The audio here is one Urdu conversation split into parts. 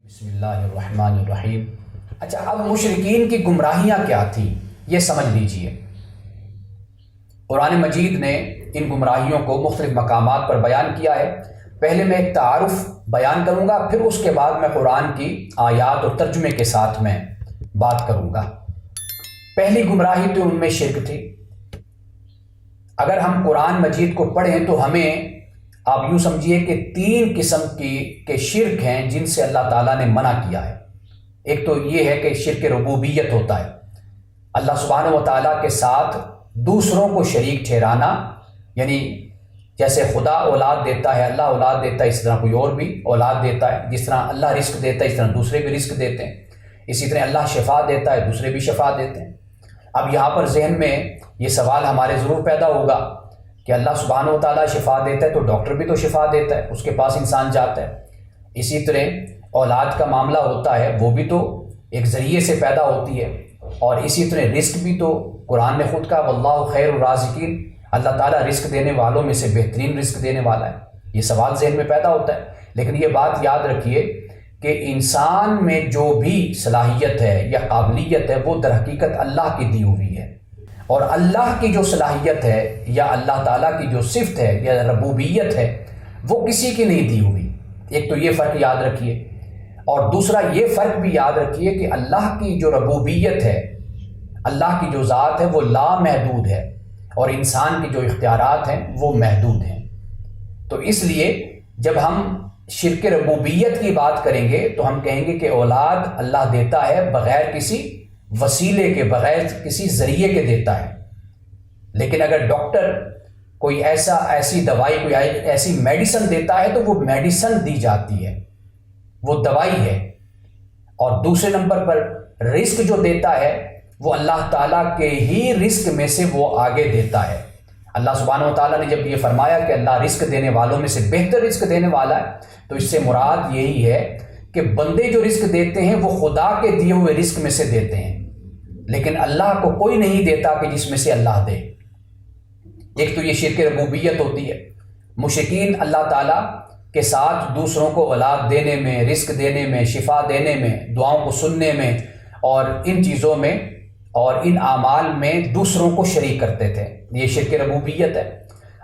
بسم اللہ الرحمن الرحیم۔ اچھا، اب مشرکین کی گمراہیاں کیا تھیں یہ سمجھ لیجئے۔ قرآن مجید نے ان گمراہیوں کو مختلف مقامات پر بیان کیا ہے۔ پہلے میں ایک تعارف بیان کروں گا، پھر اس کے بعد میں قرآن کی آیات اور ترجمے کے ساتھ میں بات کروں گا۔ پہلی گمراہی تو ان میں شرک تھی۔ اگر ہم قرآن مجید کو پڑھیں تو ہمیں آپ یوں سمجھیے کہ تین قسم کے شرک ہیں جن سے اللہ تعالیٰ نے منع کیا ہے۔ ایک تو یہ ہے کہ شرک ربوبیت ہوتا ہے، اللہ سبحانہ و تعالیٰ کے ساتھ دوسروں کو شریک ٹھہرانا، یعنی جیسے خدا اولاد دیتا ہے، اللہ اولاد دیتا ہے، اس طرح کوئی اور بھی اولاد دیتا ہے۔ جس طرح اللہ رزق دیتا ہے اس طرح دوسرے بھی رزق دیتے ہیں۔ اسی طرح اللہ شفا دیتا ہے، دوسرے بھی شفا دیتے ہیں۔ اب یہاں پر ذہن میں یہ سوال ہمارے ضرور پیدا ہوگا کہ اللہ سبحانہ و تعالیٰ شفا دیتا ہے تو ڈاکٹر بھی تو شفا دیتا ہے، اس کے پاس انسان جاتا ہے۔ اسی طرح اولاد کا معاملہ ہوتا ہے، وہ بھی تو ایک ذریعے سے پیدا ہوتی ہے، اور اسی طرح رزق بھی تو قرآن نے خود کہا واللہ خیر الرازقین، اللہ تعالیٰ رزق دینے والوں میں سے بہترین رزق دینے والا ہے۔ یہ سوال ذہن میں پیدا ہوتا ہے، لیکن یہ بات یاد رکھیے کہ انسان میں جو بھی صلاحیت ہے یا قابلیت ہے وہ در حقیقت اللہ کی دی ہوئی ہے، اور اللہ کی جو صلاحیت ہے یا اللہ تعالیٰ کی جو صفت ہے یا ربوبیت ہے وہ کسی کی نہیں دی ہوئی۔ ایک تو یہ فرق یاد رکھیے، اور دوسرا یہ فرق بھی یاد رکھیے کہ اللہ کی جو ربوبیت ہے، اللہ کی جو ذات ہے وہ لامحدود ہے، اور انسان کی جو اختیارات ہیں وہ محدود ہیں۔ تو اس لیے جب ہم شرک ربوبیت کی بات کریں گے تو ہم کہیں گے کہ اولاد اللہ دیتا ہے بغیر کسی وسیلے کے، بغیر کسی ذریعے کے دیتا ہے۔ لیکن اگر ڈاکٹر کوئی ایسی دوائی، کوئی ایسی میڈیسن دیتا ہے تو وہ میڈیسن دی جاتی ہے، وہ دوائی ہے۔ اور دوسرے نمبر پر رزق جو دیتا ہے وہ اللہ تعالیٰ کے ہی رزق میں سے وہ آگے دیتا ہے۔ اللہ سبحانہ و تعالیٰ نے جب یہ فرمایا کہ اللہ رزق دینے والوں میں سے بہتر رزق دینے والا ہے، تو اس سے مراد یہی ہے کہ بندے جو رزق دیتے ہیں وہ خدا کے دیے ہوئے رزق میں سے دیتے ہیں، لیکن اللہ کو کوئی نہیں دیتا کہ جس میں سے اللہ دے۔ ایک تو یہ شرک ربوبیت ہوتی ہے۔ مشرکین اللہ تعالیٰ کے ساتھ دوسروں کو اولاد دینے میں، رزق دینے میں، شفا دینے میں، دعاؤں کو سننے میں اور ان چیزوں میں اور ان اعمال میں دوسروں کو شریک کرتے تھے، یہ شرک ربوبیت ہے۔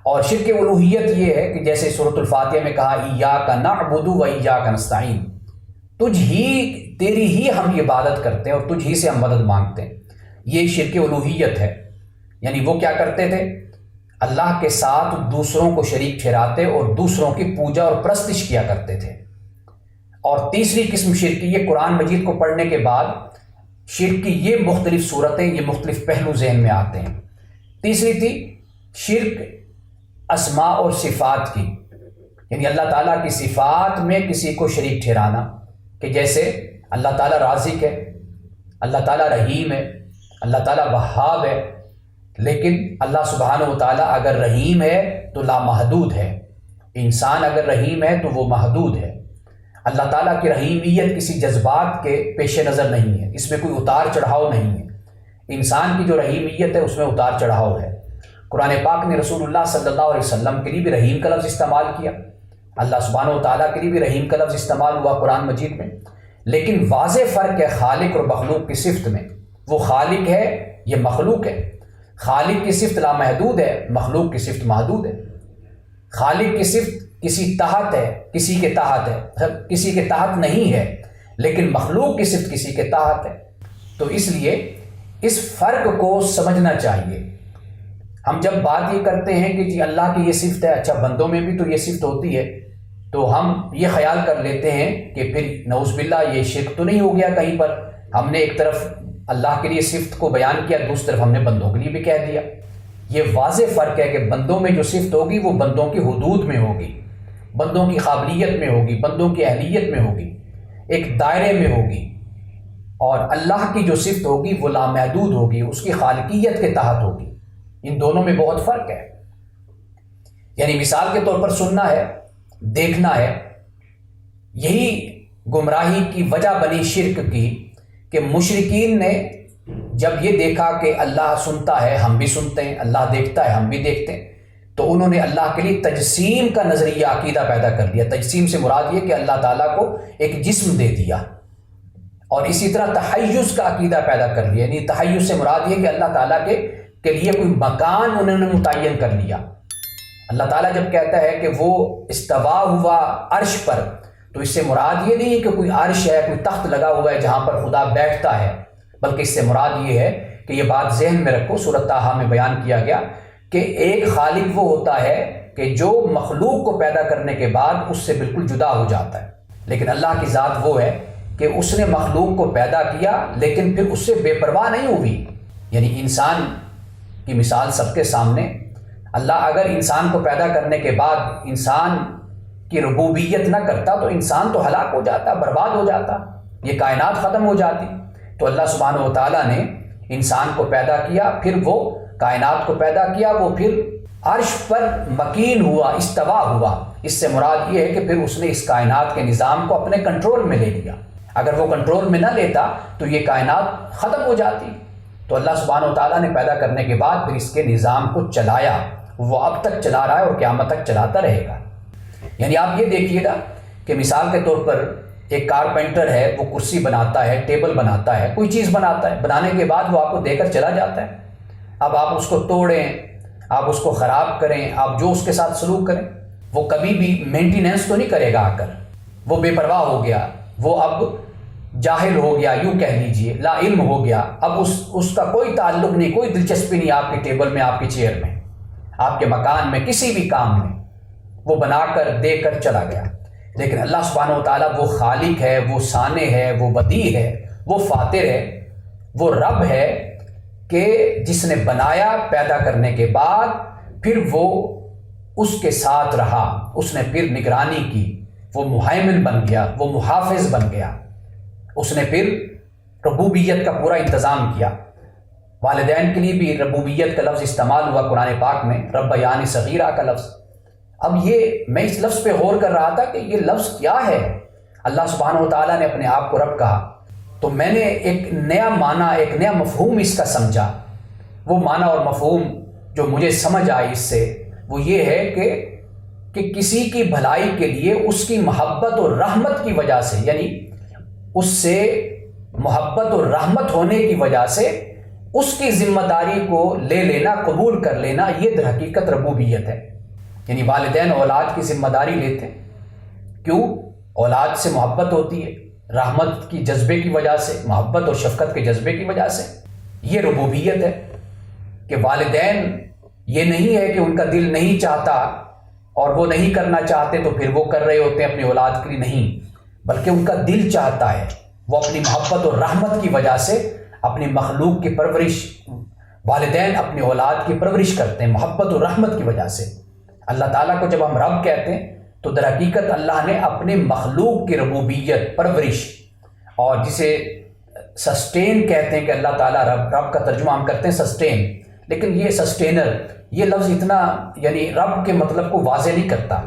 اور شرک الوہیت یہ ہے کہ جیسے سورۃ الفاتحہ میں کہا ایاک نعبد و ایاک نستعین، تیری ہی ہم عبادت کرتے ہیں اور تجھ ہی سے ہم مدد مانگتے ہیں، یہ شرک الوہیت ہے۔ یعنی وہ کیا کرتے تھے؟ اللہ کے ساتھ دوسروں کو شریک ٹھہراتے اور دوسروں کی پوجا اور پرستش کیا کرتے تھے۔ اور تیسری قسم شرک کی، یہ قرآن مجید کو پڑھنے کے بعد شرک کی یہ مختلف صورتیں، یہ مختلف پہلو ذہن میں آتے ہیں۔ تیسری تھی شرک اسماء اور صفات کی، یعنی اللہ تعالیٰ کی صفات میں کسی کو شریک ٹھہرانا، کہ جیسے اللہ تعالیٰ رازق ہے، اللہ تعالیٰ رحیم ہے، اللہ تعالیٰ وہاب ہے، لیکن اللہ سبحانہ و تعالیٰ اگر رحیم ہے تو لامحدود ہے، انسان اگر رحیم ہے تو وہ محدود ہے۔ اللہ تعالیٰ کی رحیمیت کسی جذبات کے پیش نظر نہیں ہے، اس میں کوئی اتار چڑھاؤ نہیں ہے۔ انسان کی جو رحیمیت ہے اس میں اتار چڑھاؤ ہے۔ قرآن پاک نے رسول اللہ صلی اللہ علیہ وسلم کے لیے بھی رحیم کا لفظ استعمال کیا، اللہ سبحانہ و تعالیٰ کے لیے بھی رحیم کا لفظ استعمال ہوا قرآن مجید میں، لیکن واضح فرق ہے خالق اور مخلوق کی صفت میں۔ وہ خالق ہے، یہ مخلوق ہے۔ خالق کی صفت لامحدود ہے، مخلوق کی صفت محدود ہے۔ خالق کی صفت کسی تحت ہے، کسی کے تحت ہے، کسی کے تحت نہیں ہے، لیکن مخلوق کی صفت کسی کے تحت ہے۔ تو اس لیے اس فرق کو سمجھنا چاہیے۔ ہم جب بات یہ کرتے ہیں کہ جی اللہ کی یہ صفت ہے، اچھا بندوں میں بھی تو یہ صفت ہوتی ہے، تو ہم یہ خیال کر لیتے ہیں کہ پھر نعوذ باللہ یہ شرک تو نہیں ہو گیا کہیں پر، ہم نے ایک طرف اللہ کے لیے صفت کو بیان کیا، دوسری طرف ہم نے بندوں کے لیے بھی کہہ دیا۔ یہ واضح فرق ہے کہ بندوں میں جو صفت ہوگی وہ بندوں کی حدود میں ہوگی، بندوں کی قابلیت میں ہوگی، بندوں کی اہلیت میں ہوگی، ایک دائرے میں ہوگی، اور اللہ کی جو صفت ہوگی وہ لامحدود ہوگی، اس کی خالقیت کے تحت ہوگی۔ ان دونوں میں بہت فرق ہے۔ یعنی مثال کے طور پر سننا ہے، دیکھنا ہے، یہی گمراہی کی وجہ بنی شرک کی کہ مشرکین نے جب یہ دیکھا کہ اللہ سنتا ہے ہم بھی سنتے ہیں، اللہ دیکھتا ہے ہم بھی دیکھتے ہیں، تو انہوں نے اللہ کے لیے تجسیم کا نظریہ عقیدہ پیدا کر لیا۔ تجسیم سے مراد یہ کہ اللہ تعالیٰ کو ایک جسم دے دیا، اور اسی طرح تحیز کا عقیدہ پیدا کر لیا، یعنی تحیز سے مراد یہ کہ اللہ تعالیٰ کے لیے کوئی مکان انہوں نے متعین کر لیا۔ اللہ تعالیٰ جب کہتا ہے کہ وہ استوا ہوا عرش پر، تو اس سے مراد یہ نہیں ہے کہ کوئی عرش ہے، کوئی تخت لگا ہوا ہے جہاں پر خدا بیٹھتا ہے، بلکہ اس سے مراد یہ ہے کہ یہ بات ذہن میں رکھو، سورۃ طٰہٰ میں بیان کیا گیا کہ ایک خالق وہ ہوتا ہے کہ جو مخلوق کو پیدا کرنے کے بعد اس سے بالکل جدا ہو جاتا ہے، لیکن اللہ کی ذات وہ ہے کہ اس نے مخلوق کو پیدا کیا لیکن پھر اس سے بے پرواہ نہیں ہوئی۔ یعنی انسان کی مثال سب کے سامنے، اللہ اگر انسان کو پیدا کرنے کے بعد انسان کی ربوبیت نہ کرتا تو انسان تو ہلاک ہو جاتا، برباد ہو جاتا، یہ کائنات ختم ہو جاتی۔ تو اللہ سبحانہ و تعالیٰ نے انسان کو پیدا کیا، پھر وہ کائنات کو پیدا کیا، وہ پھر عرش پر مکین ہوا، استوا ہوا۔ اس سے مراد یہ ہے کہ پھر اس نے اس کائنات کے نظام کو اپنے کنٹرول میں لے لیا۔ اگر وہ کنٹرول میں نہ لیتا تو یہ کائنات ختم ہو جاتی۔ تو اللہ سبحانہ و تعالیٰ نے پیدا کرنے کے بعد پھر اس کے نظام کو چلایا، وہ اب تک چلا رہا ہے اور قیامت تک چلاتا رہے گا۔ یعنی آپ یہ دیکھیے گا کہ مثال کے طور پر ایک کارپینٹر ہے، وہ کرسی بناتا ہے، ٹیبل بناتا ہے، کوئی چیز بناتا ہے، بنانے کے بعد وہ آپ کو دے کر چلا جاتا ہے۔ اب آپ اس کو توڑیں، آپ اس کو خراب کریں، آپ جو اس کے ساتھ سلوک کریں، وہ کبھی بھی مینٹیننس تو نہیں کرے گا آ کر۔ وہ بے پرواہ ہو گیا، وہ اب جاہل ہو گیا، یوں کہہ لیجئے لا علم ہو گیا، اب اس کا کوئی تعلق نہیں، کوئی دلچسپی نہیں آپ کے ٹیبل میں، آپ کی چیئر میں، آپ کے مکان میں، کسی بھی کام میں، وہ بنا کر دے کر چلا گیا۔ لیکن اللہ سبحانہ و تعالیٰ وہ خالق ہے، وہ صانع ہے، وہ بدیع ہے، وہ فاطر ہے، وہ رب ہے کہ جس نے بنایا پیدا کرنے کے بعد پھر وہ اس کے ساتھ رہا، اس نے پھر نگرانی کی، وہ مہیمن بن گیا، وہ محافظ بن گیا، اس نے پھر ربوبیت کا پورا انتظام کیا۔ والدین کے لیے بھی ربوبیت کا لفظ استعمال ہوا قرآن پاک میں، ربیانی صغیرہ کا لفظ۔ اب یہ میں اس لفظ پہ غور کر رہا تھا کہ یہ لفظ کیا ہے۔ اللہ سبحانہ و تعالیٰ نے اپنے آپ کو رب کہا، تو میں نے ایک نیا معنی، ایک نیا مفہوم اس کا سمجھا۔ وہ معنی اور مفہوم جو مجھے سمجھ آئی اس سے وہ یہ ہے کہ کسی کی بھلائی کے لیے اس کی محبت اور رحمت کی وجہ سے، یعنی اس سے محبت اور رحمت ہونے کی وجہ سے اس کی ذمہ داری کو لے لینا، قبول کر لینا، یہ در حقیقت ربوبیت ہے۔ یعنی والدین اولاد کی ذمہ داری لیتے ہیں، کیوں؟ اولاد سے محبت ہوتی ہے، رحمت کی جذبے کی وجہ سے، محبت اور شفقت کے جذبے کی وجہ سے، یہ ربوبیت ہے کہ والدین یہ نہیں ہے کہ ان کا دل نہیں چاہتا اور وہ نہیں کرنا چاہتے تو پھر وہ کر رہے ہوتے ہیں اپنی اولاد کے لیے، نہیں، بلکہ ان کا دل چاہتا ہے، وہ اپنی محبت اور رحمت کی وجہ سے اپنی مخلوق کی پرورش، والدین اپنی اولاد کی پرورش کرتے ہیں محبت اور رحمت کی وجہ سے۔ اللہ تعالیٰ کو جب ہم رب کہتے ہیں تو در حقیقت اللہ نے اپنے مخلوق کی ربوبیت، پرورش، اور جسے سسٹین کہتے ہیں کہ اللہ تعالیٰ رب کا ترجمہ ہم کرتے ہیں سسٹین، لیکن یہ سسٹینر، یہ لفظ اتنا یعنی رب کے مطلب کو واضح نہیں کرتا۔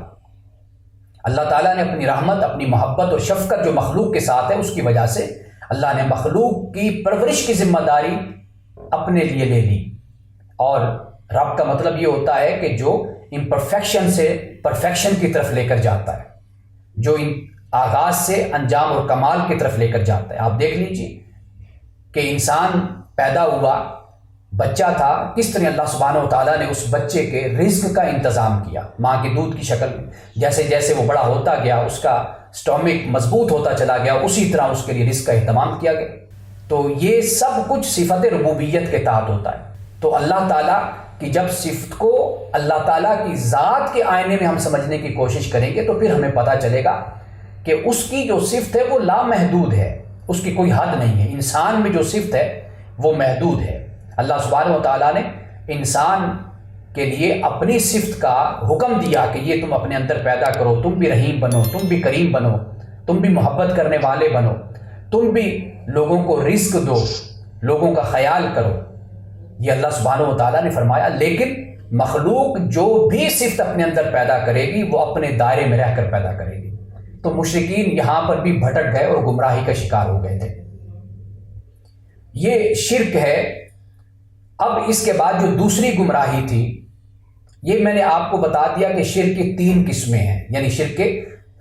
اللہ تعالیٰ نے اپنی رحمت، اپنی محبت اور شفقت جو مخلوق کے ساتھ ہے اس کی وجہ سے اللہ نے مخلوق کی پرورش کی ذمہ داری اپنے لیے لے لی۔ اور رب کا مطلب یہ ہوتا ہے کہ جو امپرفیکشن سے پرفیکشن کی طرف لے کر جاتا ہے، جو آغاز سے انجام اور کمال کی طرف لے کر جاتا ہے۔ آپ دیکھ لیجئے کہ انسان پیدا ہوا، بچہ تھا، کس طرح اللہ سبحانہ و تعالیٰ نے اس بچے کے رزق کا انتظام کیا ماں کے دودھ کی شکل میں۔ جیسے جیسے وہ بڑا ہوتا گیا، اس کا سٹومک مضبوط ہوتا چلا گیا، اسی طرح اس کے لیے رزق کا اہتمام کیا گیا۔ تو یہ سب کچھ صفت ربوبیت کے تحت ہوتا ہے۔ تو اللہ تعالیٰ کی جب صفت کو اللہ تعالیٰ کی ذات کے آئینے میں ہم سمجھنے کی کوشش کریں گے تو پھر ہمیں پتہ چلے گا کہ اس کی جو صفت ہے وہ لامحدود ہے، اس کی کوئی حد نہیں ہے۔ انسان میں جو صفت ہے وہ محدود ہے۔ اللہ سبحانہ و تعالیٰ نے انسان کے لیے اپنی صفت کا حکم دیا کہ یہ تم اپنے اندر پیدا کرو، تم بھی رحیم بنو، تم بھی کریم بنو، تم بھی محبت کرنے والے بنو، تم بھی لوگوں کو رزق دو، لوگوں کا خیال کرو، یہ اللہ سبحانہ و تعالیٰ نے فرمایا۔ لیکن مخلوق جو بھی صفت اپنے اندر پیدا کرے گی وہ اپنے دائرے میں رہ کر پیدا کرے گی۔ تو مشرکین یہاں پر بھی بھٹک گئے اور گمراہی کا شکار ہو گئے تھے۔ یہ شرک ہے۔ اب اس کے بعد جو دوسری گمراہی تھی یہ میں نے آپ کو بتا دیا کہ شرک کی 3 قسمیں ہیں، یعنی شرک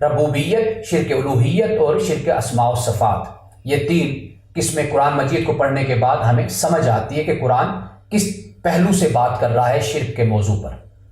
ربوبیت، شرک الوہیت اور شرک اسماء و صفات۔ یہ 3 قسمیں قرآن مجید کو پڑھنے کے بعد ہمیں سمجھ آتی ہے کہ قرآن کس پہلو سے بات کر رہا ہے شرک کے موضوع پر۔